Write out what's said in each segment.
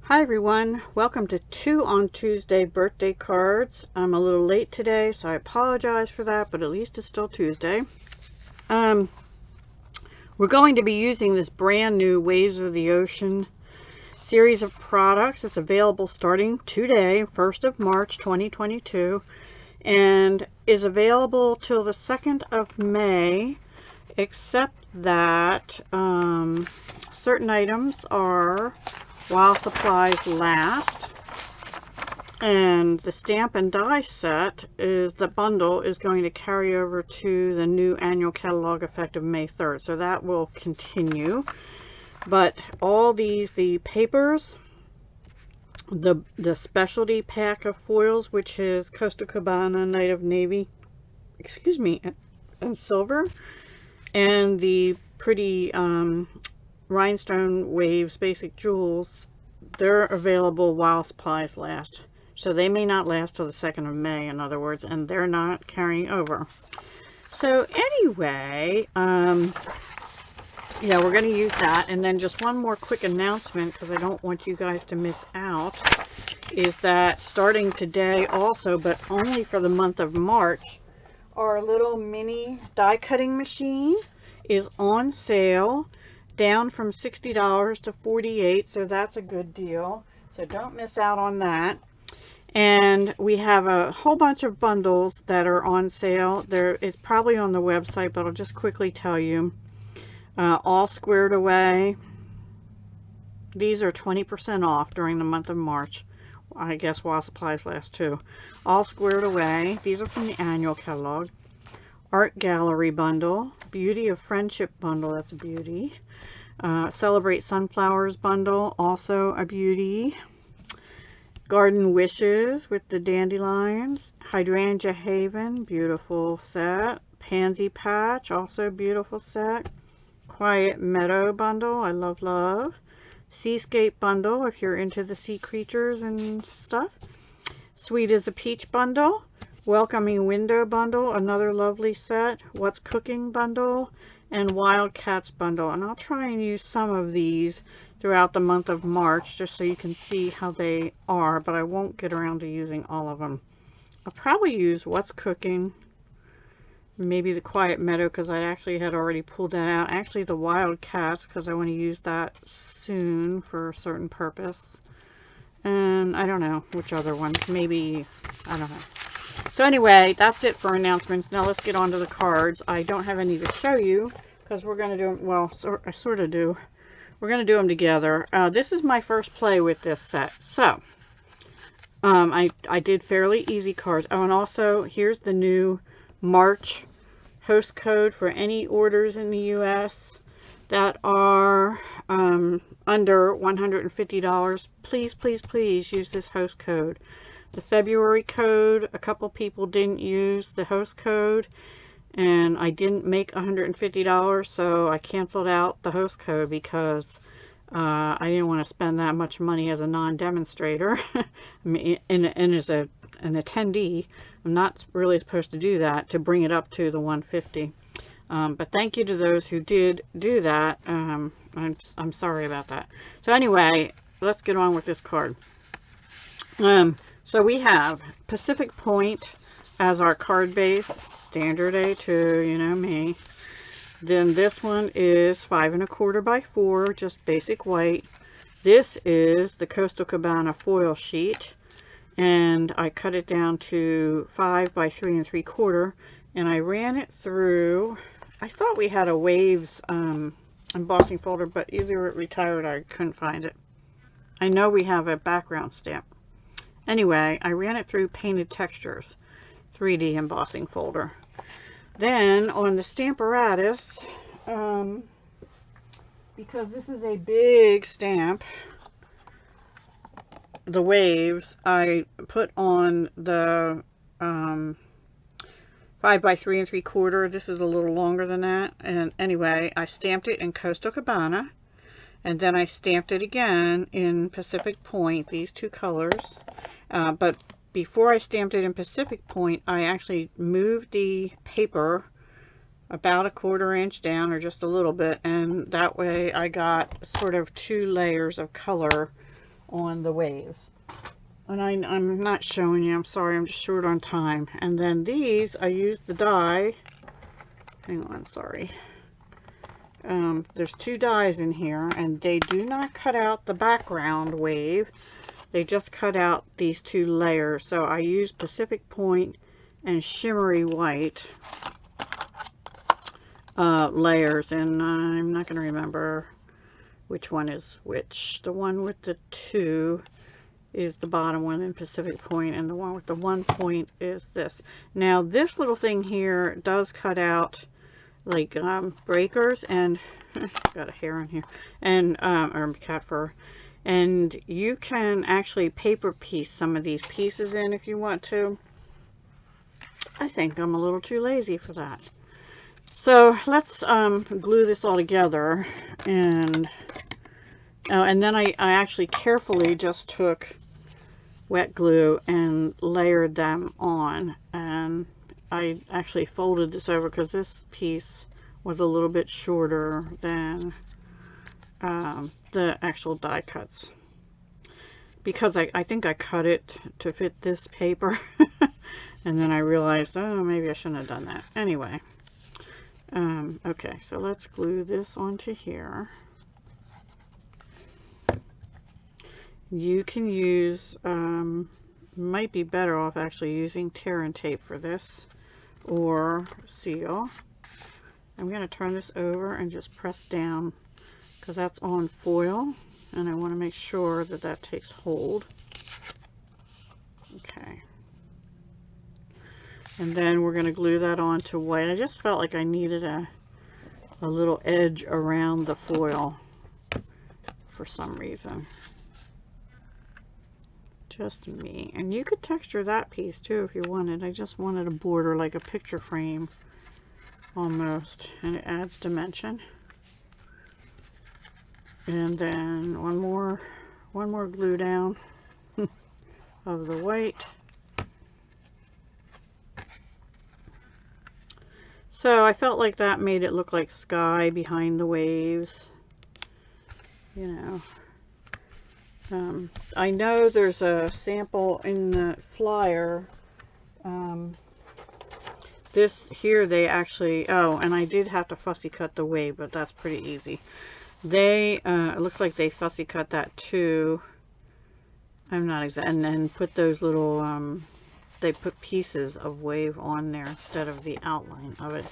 Hi everyone, welcome to 2 on Tuesday birthday cards. I'm a little late today, so I apologize for that, but at least it's still Tuesday. We're going to be using this brand new Waves of the Ocean series of products. It's available starting today, 1st of March 2022, and is available till the 2nd of May, except that certain items are while supplies last, and the stamp and die set is the bundle is going to carry over to the new annual catalog effective May 3rd, so that will continue. But all these, the papers, the specialty pack of foils, which is Coastal Cabana, Night of Navy, excuse me, and silver, and the pretty Rhinestone Waves Basic Jewels, they're available while supplies last. So they may not last till the 2nd of May, in other words, and they're not carrying over. So anyway, yeah, we're going to use that. And then just one more quick announcement, because I don't want you guys to miss out, is that starting today also, but only for the month of March, our little mini die cutting machine is on sale, down from $60 to $48, so that's a good deal. So don't miss out on that. And we have a whole bunch of bundles that are on sale. It's probably on the website, but I'll just quickly tell you. All squared away. These are 20% off during the month of March. I guess while supplies last too. All squared away. These are from the annual catalog. Art Gallery bundle. Beauty of Friendship bundle. That's a beauty. Celebrate Sunflowers bundle, also a beauty. Garden Wishes with the dandelions. Hydrangea Haven, beautiful set. Pansy Patch, also beautiful set. Quiet Meadow bundle, I love. Seascape bundle, if you're into the sea creatures and stuff. Sweet as a Peach bundle. Welcoming Window bundle, another lovely set. What's Cooking bundle. And Wildcats bundle, and I'll try and use some of these throughout the month of March just so you can see how they are, but I won't get around to using all of them. I'll probably use What's Cooking, maybe the Quiet Meadow, because I actually had already pulled that out. Actually the Wildcats, because I want to use that soon for a certain purpose. And I don't know which other ones, maybe, I don't know. So anyway, that's it for announcements. Now let's get on to the cards. I don't have any to show you because we're going to do them, well, I sort of do. We're going to do them together. This is my first play with this set. So, I did fairly easy cards. Oh, and also, here's the new March host code for any orders in the U.S. that are under $150. Please, please, please use this host code. The February code, a couple people didn't use the host code, and I didn't make $150, so I canceled out the host code because I didn't want to spend that much money as a non-demonstrator. I mean, and as an attendee, I'm not really supposed to do that to bring it up to the 150. But thank you to those who did do that. I'm sorry about that. So anyway, let's get on with this card. So we have Pacific Point as our card base, standard A2, you know me. Then this one is 5 1/4 by 4, just basic white. This is the Coastal Cabana foil sheet, and I cut it down to 5 by 3 3/4, and I ran it through. I thought we had a Waves embossing folder, but either it retired or I couldn't find it. I know we have a background stamp. Anyway, I ran it through Painted Textures 3D embossing folder. Then on the Stamparatus, because this is a big stamp, the Waves, I put on the 5 by 3 3/4. This is a little longer than that. And anyway, I stamped it in Coastal Cabana. And then I stamped it again in Pacific Point, these two colors. But before I stamped it in Pacific Point, I actually moved the paper about a 1/4 inch down, or just a little bit, and that way I got sort of 2 layers of color on the waves. And I'm not showing you, I'm sorry, I'm just short on time. And then these, I used the die. Hang on, sorry. There's 2 dies in here, and they do not cut out the background wave. They just cut out these 2 layers. So I used Pacific Point and Shimmery White layers, and I'm not going to remember which one is which. The one with the 2 is the bottom one in Pacific Point, and the one with the 1 point is this. Now this little thing here does cut out like breakers, and got a hair on here, and or cat fur, and you can actually paper piece some of these pieces in if you want to. I think I'm a little too lazy for that. So let's glue this all together, and then I actually carefully just took wet glue and layered them on, and I actually folded this over because this piece was a little bit shorter than the actual die cuts, because I think I cut it to fit this paper and then I realized, oh, maybe I shouldn't have done that. Anyway, okay, so let's glue this onto here. You can use, might be better off actually using tear and tape for this, or seal. I'm going to turn this over and just press down because that's on foil, and I want to make sure that that takes hold. Okay. And then we're going to glue that onto white. I just felt like I needed a little edge around the foil for some reason. Just me. And you could texture that piece too if you wanted. I just wanted a border like a picture frame almost, and it adds dimension. And then one more glue down of the white. So I felt like that made it look like sky behind the waves, you know. I know there's a sample in the flyer. This here, they actually, oh, and I did have to fussy cut the wave, but that's pretty easy. They, it looks like they fussy cut that too. I'm not exact, and then put those little, they put pieces of wave on there instead of the outline of it.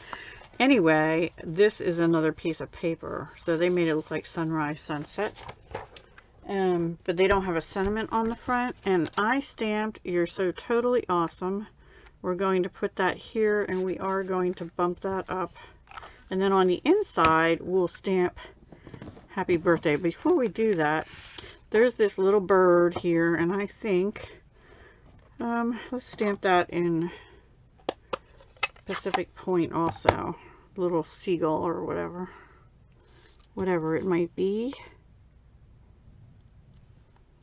Anyway, this is another piece of paper, so they made it look like sunrise, sunset. But they don't have a sentiment on the front, and I stamped "You're so totally awesome." We're going to put that here, and we are going to bump that up, and then on the inside we'll stamp "Happy Birthday." Before we do that, there's this little bird here, and I think let's stamp that in Pacific Point also, little seagull or whatever it might be.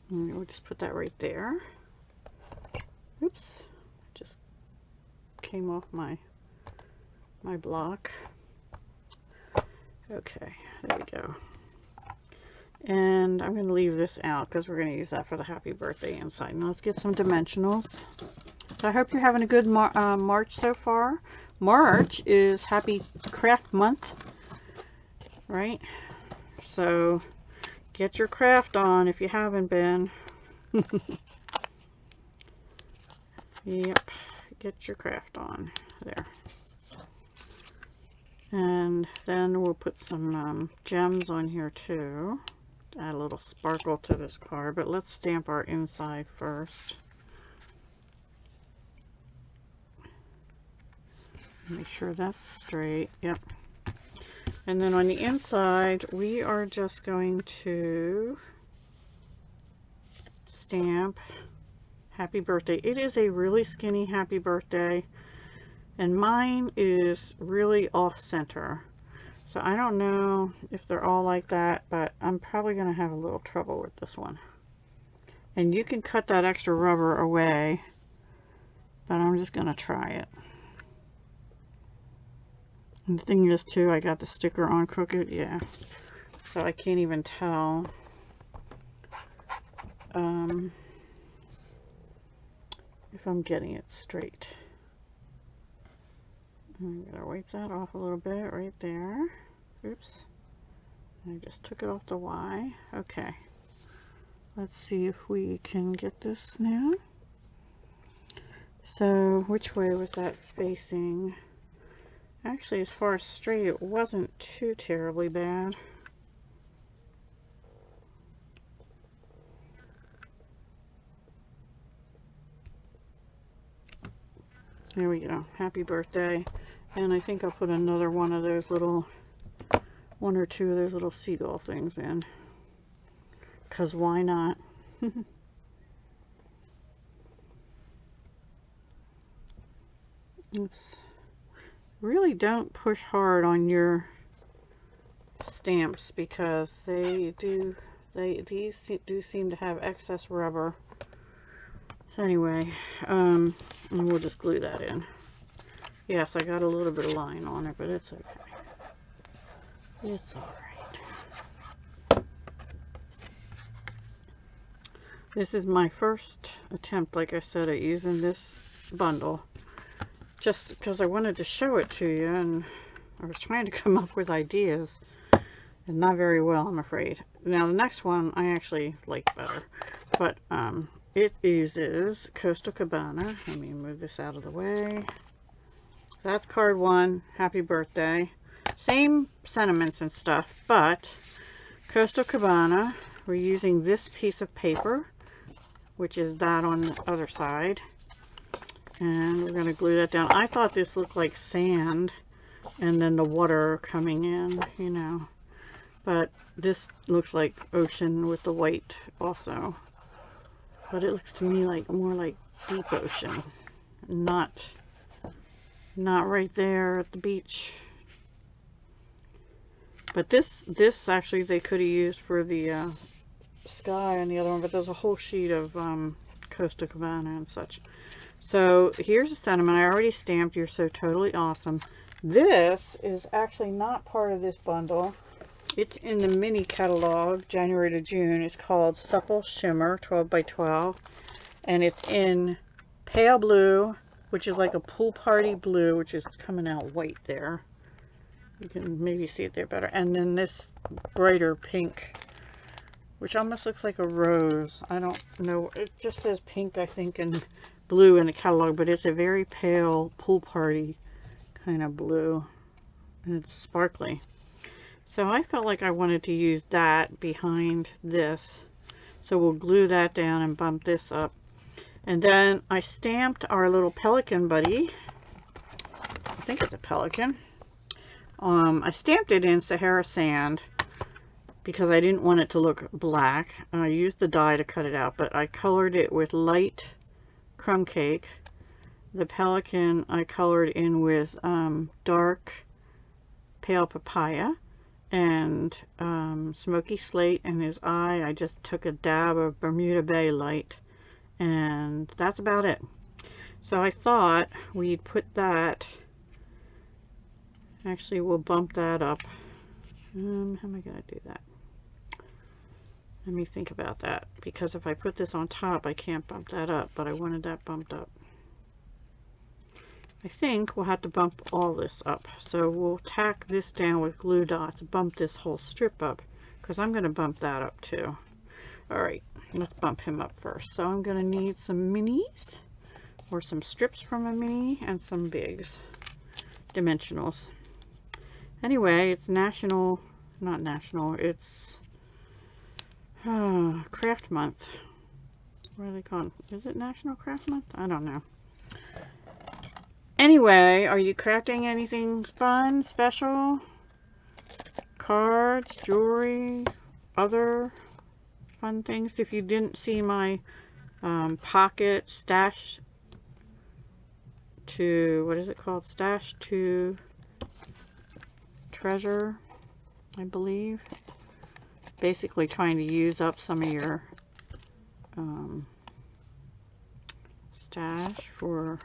And we'll just put that right there. Oops, just came off my block. Okay, there we go. And I'm going to leave this out because we're going to use that for the happy birthday inside. Now let's get some dimensionals. So I hope you're having a good March so far. March is Happy Craft Month, right? So get your craft on if you haven't been. Yep, get your craft on there. And then we'll put some gems on here too. Add a little sparkle to this card, but let's stamp our inside first. Make sure that's straight. Yep. And then on the inside, we are just going to stamp Happy Birthday. It is a really skinny happy birthday, and mine is really off center. So I don't know if they're all like that, but I'm probably going to have a little trouble with this one. And you can cut that extra rubber away, but I'm just going to try it. And the thing is too, I got the sticker on crooked, yeah. So I can't even tell if I'm getting it straight. I'm gonna wipe that off a little bit right there. Oops. I just took it off the Y. Okay. Let's see if we can get this now. So, which way was that facing? Actually, as far as straight, it wasn't too terribly bad. There we go. Happy birthday. And I think I'll put another one of those little, one or two of those little seagull things in. Because why not? Oops. Really don't push hard on your stamps because these do seem to have excess rubber. So anyway, and we'll just glue that in. Yes, I got a little bit of line on it, but it's okay. It's alright. This is my first attempt, like I said, at using this bundle. Just because I wanted to show it to you, and I was trying to come up with ideas. And not very well, I'm afraid. Now, the next one I actually like better. But it uses Coastal Cabana. Let me move this out of the way. That's card one. Happy birthday. Same sentiments and stuff, but Coastal Cabana, we're using this piece of paper, which is that on the other side. And we're going to glue that down. I thought this looked like sand and then the water coming in, you know. But this looks like ocean with the white also. But it looks to me like more like deep ocean. Not right there at the beach. But this actually they could have used for the sky and the other one, but there's a whole sheet of Coastal Cabana and such. So here's a sentiment. I already stamped. You're so totally awesome. This is actually not part of this bundle. It's in the mini catalog, January to June. It's called Supple Shimmer 12 by 12. And it's in pale blue, which is like a pool party blue, which is coming out white there. You can maybe see it there better. And then this brighter pink, which almost looks like a rose. I don't know. It just says pink, I think, and blue in the catalog, but it's a very pale pool party kind of blue. And it's sparkly. So I felt like I wanted to use that behind this. So we'll glue that down and bump this up. And then I stamped our little pelican buddy. I think it's a pelican. I stamped it in Sahara Sand because I didn't want it to look black. I used the die to cut it out, but I colored it with light crumb cake. The pelican I colored in with dark pale papaya and smoky slate, and his eye I just took a dab of Bermuda Bay light, and that's about it. So I thought we'd put that, actually we'll bump that up. How am I going to do that? Let me think about that, because if I put this on top I can't bump that up, but I wanted that bumped up. I think we'll have to bump all this up. So we'll tack this down with glue dots, bump this whole strip up, because I'm going to bump that up too. Alright, let's bump him up first. So I'm going to need some minis, or some strips from a mini, and some bigs, dimensionals. Anyway, it's national, not national, it's craft month. What are they called? Is it National Craft Month? I don't know. Anyway, are you crafting anything fun, special? Cards, jewelry, other fun things? If you didn't see my pocket stash to, what is it called? Stash to treasure, I believe. Basically trying to use up some of your stash for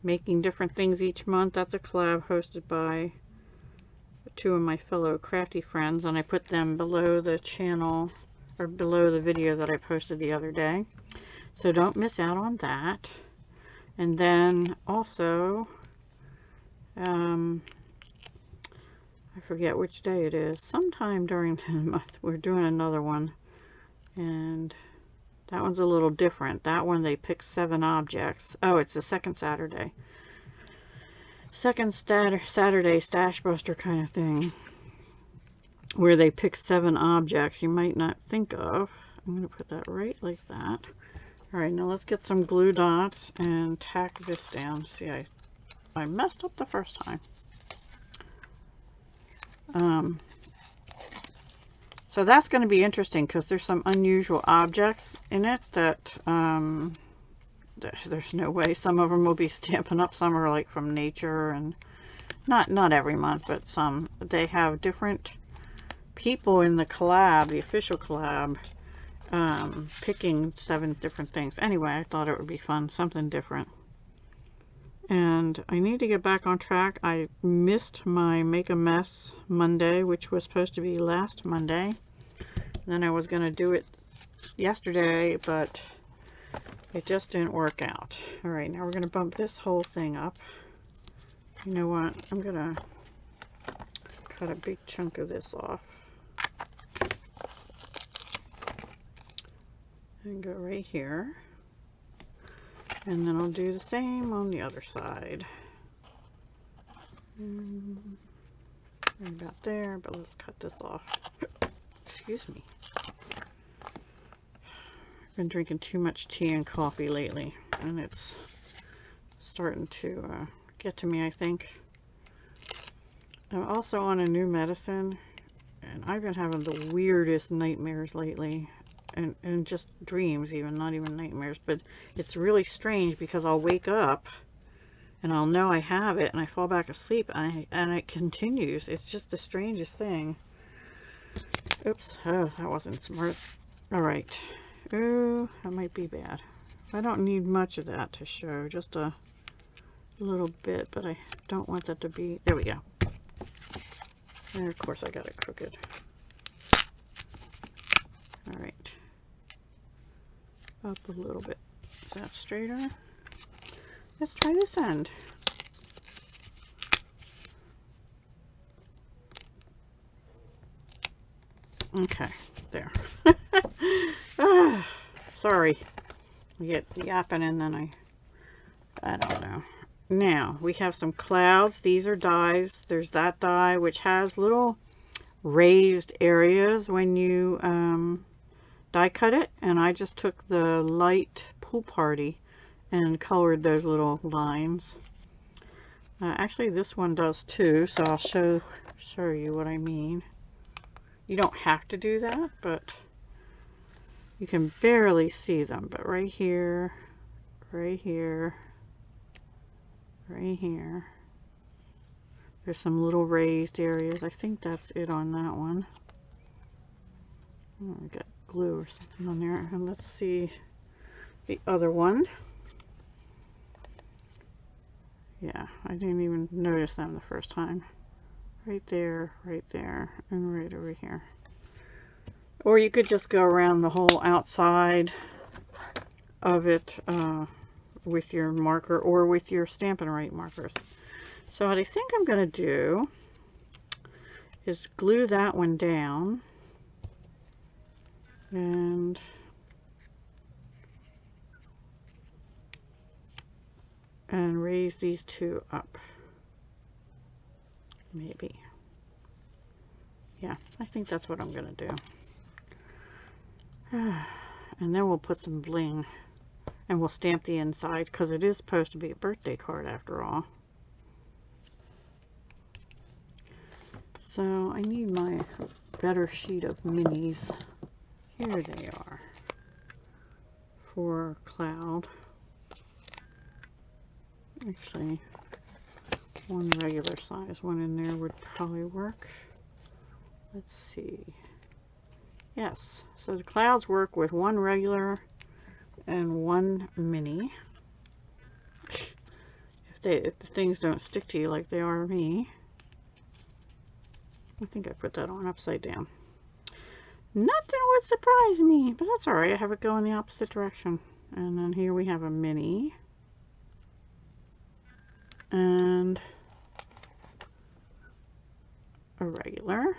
making different things each month. That's a collab hosted by two of my fellow crafty friends, and I put them below the channel or below the video that I posted the other day. So don't miss out on that. And then also, I forget which day it is. Sometime during the month, we're doing another one. And that one's a little different. That one they pick 7 objects. Oh, it's the second Saturday. Second Saturday Stash Buster kind of thing, where they pick 7 objects you might not think of. I'm going to put that right like that. Alright, now let's get some glue dots and tack this down. See, I messed up the first time. So that's going to be interesting because there's some unusual objects in it that there's no way. Some of them will be Stampin' Up. Some are like from nature, and not every month, but some. They have different people in the collab, the official collab, picking 7 different things. Anyway, I thought it would be fun, something different. And I need to get back on track. I missed my Make a Mess Monday, which was supposed to be last Monday. And then I was going to do it yesterday, but it just didn't work out. Alright, now we're going to bump this whole thing up. You know what? I'm going to cut a big chunk of this off. And go right here. And then I'll do the same on the other side. Right about there, but let's cut this off. Excuse me. I've been drinking too much tea and coffee lately, and it's starting to get to me, I think. I'm also on a new medicine, and I've been having the weirdest nightmares lately. And just dreams, even, not even nightmares. But it's really strange because I'll wake up and I'll know I have it, and I fall back asleep, and it continues. It's just the strangest thing. Oops, oh, that wasn't smart. Alright. Oh, that might be bad. I don't need much of that to show, just a little bit, but I don't want that to be... There we go. And of course I got it crooked. Alright. Up a little bit. Is that straighter? Let's try this end. Okay, there. Sorry. We get yapping and then I don't know. Now, we have some clouds. These are dies. There's that die which has little raised areas when you die cut it, and I just took the light Pool Party and colored those little lines. Actually, this one does too, so I'll show you what I mean. You don't have to do that, but you can barely see them. But right here, right here, right here, there's some little raised areas. I think that's it on that one. Oh, I got glue or something on there. And let's see the other one. Yeah, I didn't even notice them the first time. Right there, and right over here. Or you could just go around the whole outside of it with your marker or with your Stampin' Right markers. So what I think I'm going to do is glue that one down and raise these two up. Maybe. Yeah, I think that's what I'm going to do. And then we'll put some bling and we'll stamp the inside because it is supposed to be a birthday card after all. So I need my better sheet of minis. Here they are for cloud. Actually, one regular size one in there would probably work. Let's see. Yes, so the clouds work with one regular and one mini. If the things don't stick to you like they are me. I think I put that on upside down. Nothing would surprise me, but that's all right. I have it go in the opposite direction. And then here we have a mini. And a regular.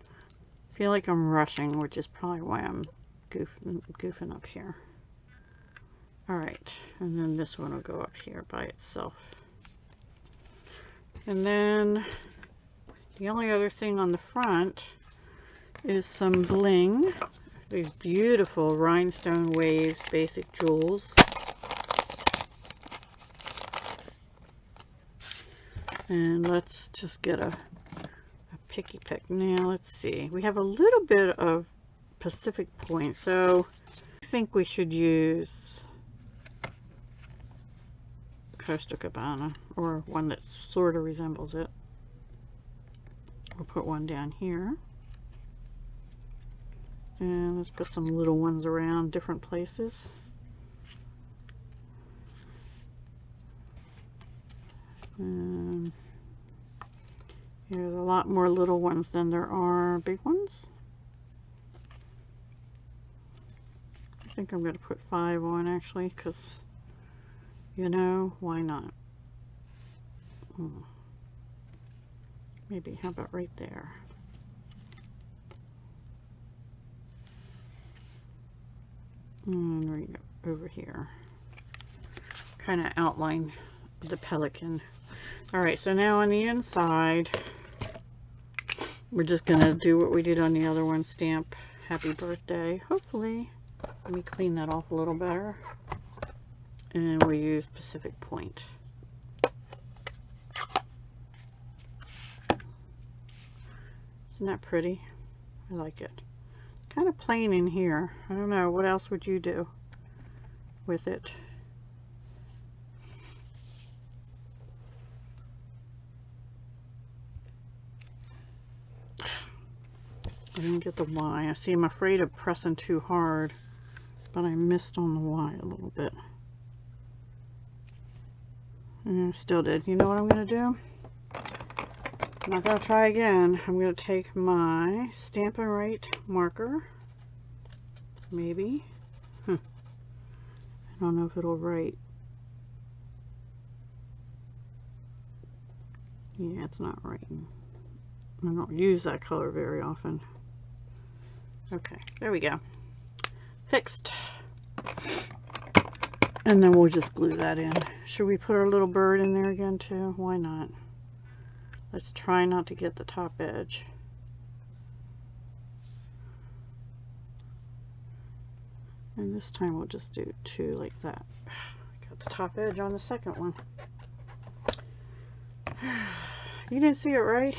I feel like I'm rushing, which is probably why I'm goofing up here. All right, and then this one will go up here by itself. And then the only other thing on the front is some bling. These beautiful Rhinestone Waves basic jewels. And let's just get a picky pick. Now let's see. We have a little bit of Pacific Point, so I think we should use Costa Cabana, or one that sort of resembles it. We'll put one down here. And let's put some little ones around different places. There's a lot more little ones than there are big ones. I think I'm going to put 5 on actually, because, you know, why not? Maybe, how about right there? And right over here. Kind of outline the pelican. Alright, so now on the inside, we're just going to do what we did on the other one, stamp happy birthday. Hopefully, let me clean that off a little better. And we use Pacific Point. Isn't that pretty? I like it. Kind of plain in here. I don't know, what else would you do with it? I didn't get the Y. I see, I'm afraid of pressing too hard, but I missed on the Y a little bit. And I still did. You know what I'm going to do? I'm not going to try again. I'm going to take my Stampin' Right marker. Maybe. I don't know if it'll write. Yeah, it's not writing. I don't use that color very often. Okay, there we go. Fixed. And then we'll just glue that in. Should we put our little bird in there again too? Why not? Let's try not to get the top edge. And this time we'll just do 2 like that. Got the top edge on the second one. You didn't see it, right?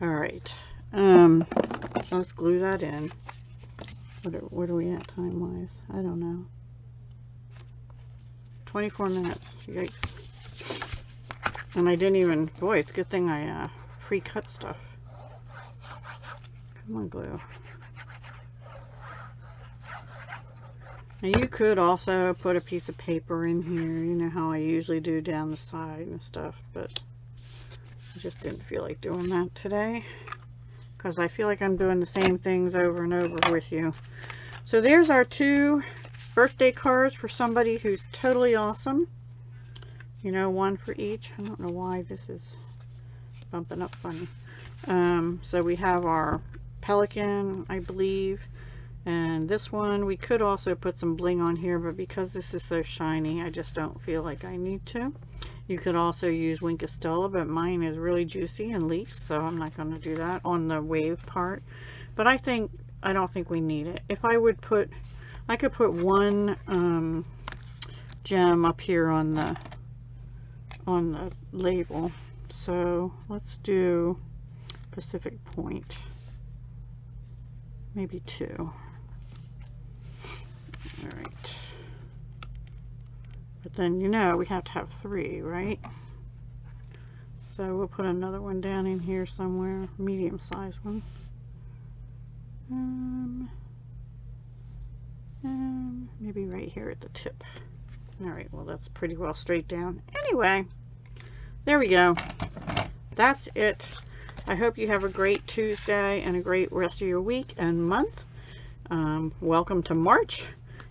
Alright. So let's glue that in. What are we at time-wise? I don't know. 24 minutes. Yikes. And I didn't even... Boy, it's a good thing I pre-cut stuff. Come on, glue. Now you could also put a piece of paper in here. You know how I usually do down the side and stuff. But I just didn't feel like doing that today, because I feel like I'm doing the same things over and over with you. So there's our 2 birthday cards for somebody who's totally awesome. You know, 1 for each. I don't know why this is bumping up funny. So we have our pelican, I believe, and this one. We could also put some bling on here, but because this is so shiny, I just don't feel like I need to. You could also use Wink of Stella, but mine is really juicy and leaves, so I'm not going to do that on the wave part. But I don't think we need it. If I would put, I could put 1 gem up here on the label. So let's do Pacific Point. Maybe 2. All right. But then, you know, we have to have 3, right? So we'll put another one down in here somewhere, medium-sized one. Maybe right here at the tip. All right, well, that's pretty well straight down. Anyway, there we go. That's it. I hope you have a great Tuesday and a great rest of your week and month. Welcome to March.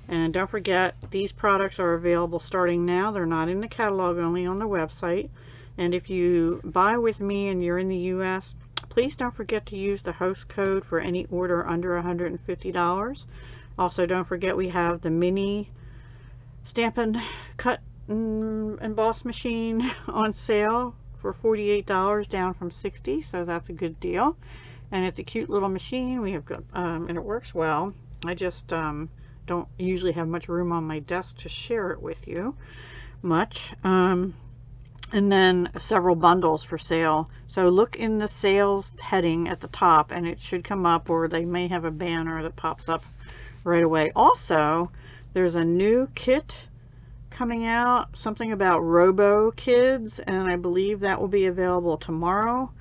And don't forget, these products are available starting now. They're not in the catalog, only on the website. And if you buy with me and you're in the US, please don't forget to use the host code for any order under $150. Also, don't forget we have the mini Stampin' cut and emboss machine on sale for $48, down from $60, so that's a good deal. And it's a cute little machine. We have got and it works well. I just don't usually have much room on my desk to share it with you much. And then several bundles for sale. So look in the sales heading at the top and it should come up, or they may have a banner that pops up right away. Also, there's a new kit coming out, something about Robo Kids, and I believe that will be available tomorrow.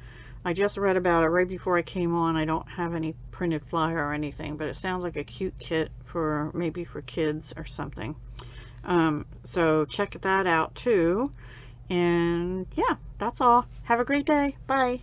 I just read about it right before I came on. I don't have any printed flyer or anything, but it sounds like a cute kit for maybe for kids or something. So check that out too. And yeah, that's all. Have a great day. Bye.